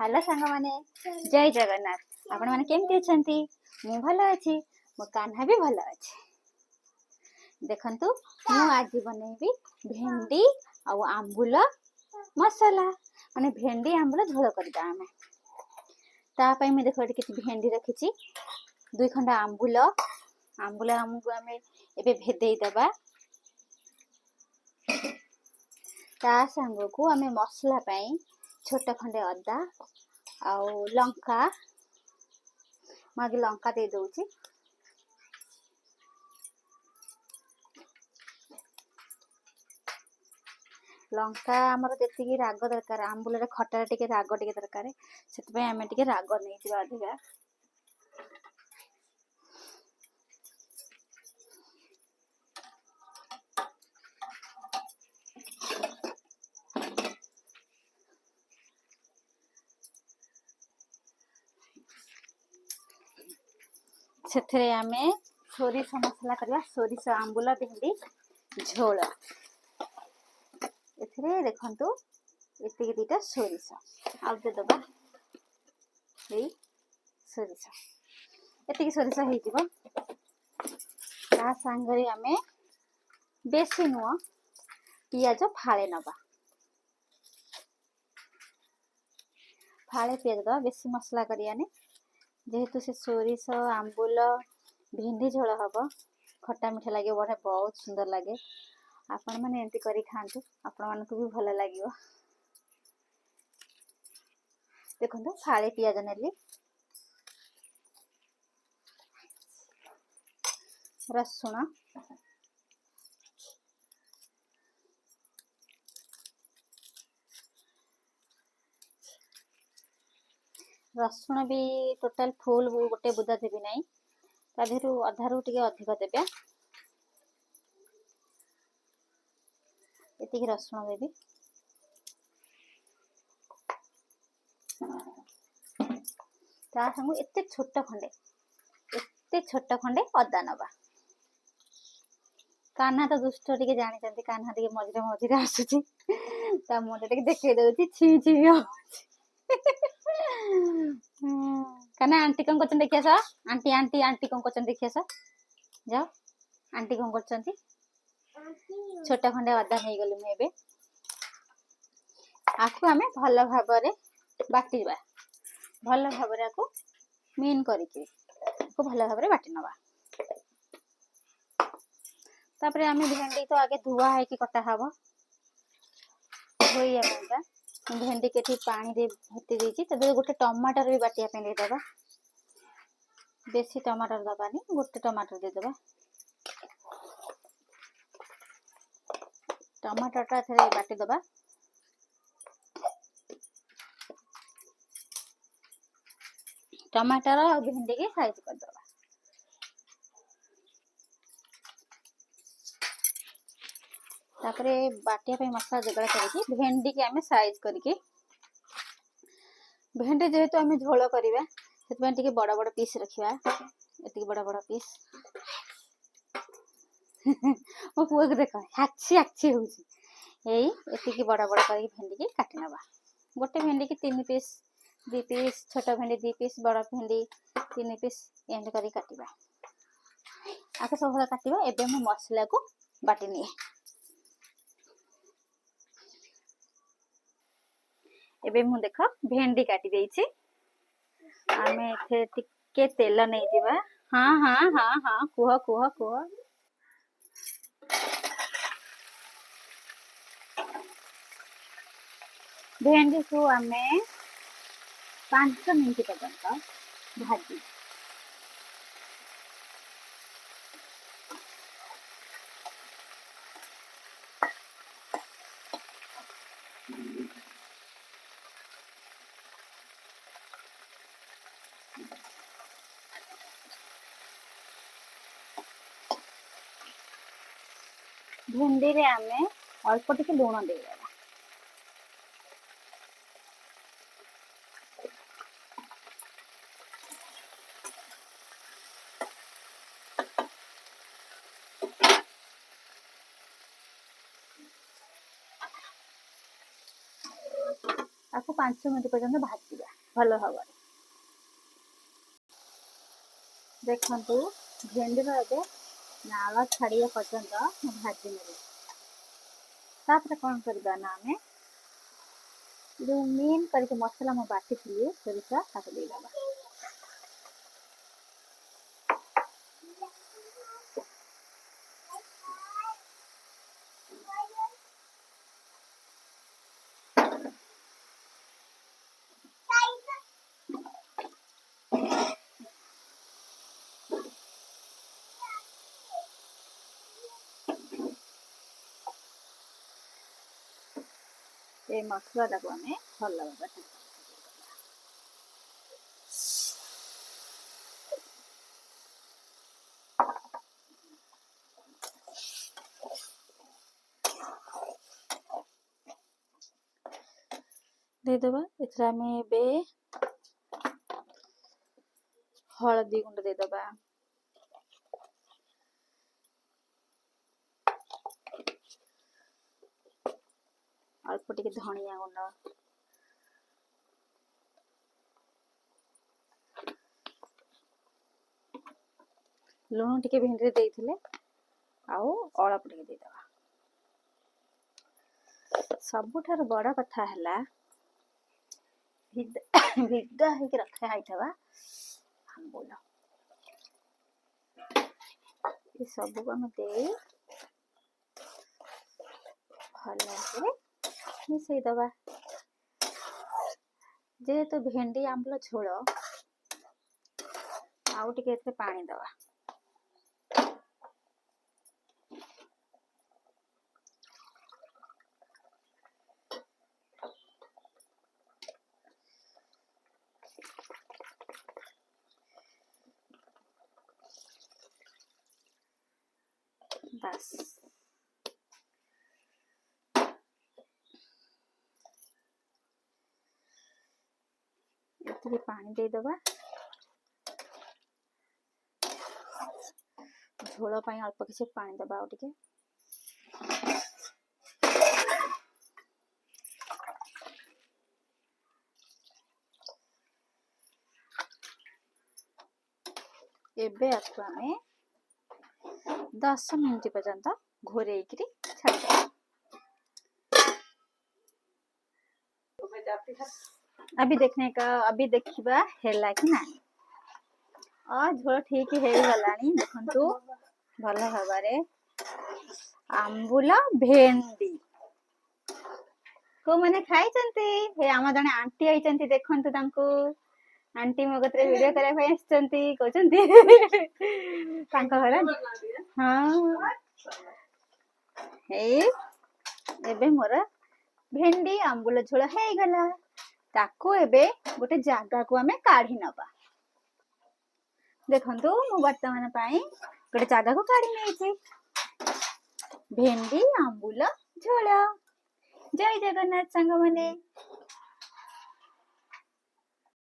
Hello सांग माने जय जगन्नाथ आपण माने केमती अछंती मु भलो अछि मो कान्हा भी भलो अछि। देखंतु मु आज बनेबी भेंडी आ आंबुल मसाला माने भेंडी आंबुल झोल करबा आमे ता पई मैं देखो किछि भेंडी रखिछि दुई खंडा आंबुल आंबुल हमकु आमे एबे भेदेई दबा ता संग को आमे मसला पई छोटा खंडे अदा आउ लंका मागे लंका दे दउची लंका हमर जेतिकी राग दरकार आंबुल रे खटा टिके राग टिके दरकार सेत पे हमें टिके राग नै दिबा अधिका सेथरे हमें सोरिष मसला करबा सोरिष आंबुल भेंडी झोल एथरे देखंतु एतिकी दीटा सोरिष आउ दे दबा ए सोरिष एतिकी सोरिष हे जिवो ता संगरे हमें बेसी नुआ पियाज फाळे नबा फाळे पियाज दबा बेसी मसला करियानी जेहेतु से सोरिष आंबुल भेंडी झोल हबो खट्टा मीठा लागे बड़े बहुत सुंदर लागे आपण माने एंती करी खांतु आपण मानकु भी भलो लागिवो। देखंतु फाळे पियाज नेली रसुण रसुण भी टोटल फुल गोटे बुदा देबी नहीं ता देहरु अधारु टिके अधिक देबे एतिकी रसुण देबी ता संगु एते छोट खंडे अदा नबा कान्हा तो दुष्ट टिके जानि चंती कान्हा टिके मझिरे मझिरे आसुची ता मोटे टिके देखै दउची छी छी कान्हा आंटी कोन करछन देखियास आंटी आंटी आंटी कोन करछन देखियास जाओ आंटी कोन करछंती छोटा खंडे अदा नै गली मैं एबे आखु हमें भलो भाबरे बाटिबा भलो भाबरे आकु मीन करिके को भलो भाबरे बाटी नबा तापरे हमें भेंडी तो आगे धुआ है कि कटा हबो होई आबा भेंडी केठी पानी दे भर्ती देछि तबे गोटे टमाटर भी बाटिया पे दे दबा बेसी टमाटर दबानी गोटे टमाटर दे दबा टमाटर टा थरे बाटी दबा टमाटर और भेंडी के साइज कर दबा तापरे बाटिया पे मसला जगड़ा करके भेंडी के हमें साइज करके भेंडी जेहेतु हमें झोल करबा सेतबे टिके बड़ बड़ पीस रखिबा एतिके बड़ बड़ पीस ओ पुआ के देखो हाची हाची होउची एई एतिके बड़ बड़ करके भेंडी के काटी नबा गोटे भेंडी के 3 पीस 2 पीस छोटा भेंडी 2 पीस बड़ भेंडी 3 पीस एंड करी काटिबा आके सब काटिबा एबे हम मसला को बाटी निए एबे मु देखो भेंडी काटी देछि आमे एथे टिके तेल नै दिबा हां हां हां हां कुह कुह कुह भेंडी को आमे 5 मिनिट पर्यंत भाजी भेंडी रे आमे अल्प टिके लूण दे देबा आपको 5 मिनिट पर्यंत भाजिबा भल भाव। देखंतु भेंडी ए नाल छाड़िया पर्यंत भाजी नेबी। तापर कौन करबा ना आमे जो मेन करके मसला मु बाटी थी सोरिषा ताको दे देबा। ए मसला टाको आमे भल भाबा दे देबा। एथरा में बे हळदी गुंड दे देबा, अल्प टिके धनिया गुंड, लुण टिके भिंडी देइथिले आउ अल्प टिके दे देबा। सबुठार बड़ा कथा हला भिगा होके रखा आइथवा आंबुल ये सब को हम दे भल मिसई दबा। जेहेतु भेंडी आंबुल झोल आउ टिके पानी दबा। बस इतने पानी दे दबा। झोल पाई अल्प किसी पानी दबा आउ टिके। एबे आसु आमे 10 मिनिट पर्यंत घोरे छाड़। अभी देखने का अभी देखिबा हेला कि ना झोल ठीक है गलानी। देखंतु भल भाबरे आंबुल भेंडी को माने खाई चंती हे आमा जने आंटी आई चंती। देखंतु तांको आंटी मो गतरे वीडियो करे भाई आछंती कहचंती तांको घर हां हे एबे मोर भेंडी आंबुल झोल हे गला। ताको एबे गोटे जागा को हमें काढ़ी नबा। देखंतु मु वर्तमान पाई गोटे जागा को काढ़ी नै छी। भेंडी आंबुल झोल। जय जगन्नाथ संग माने।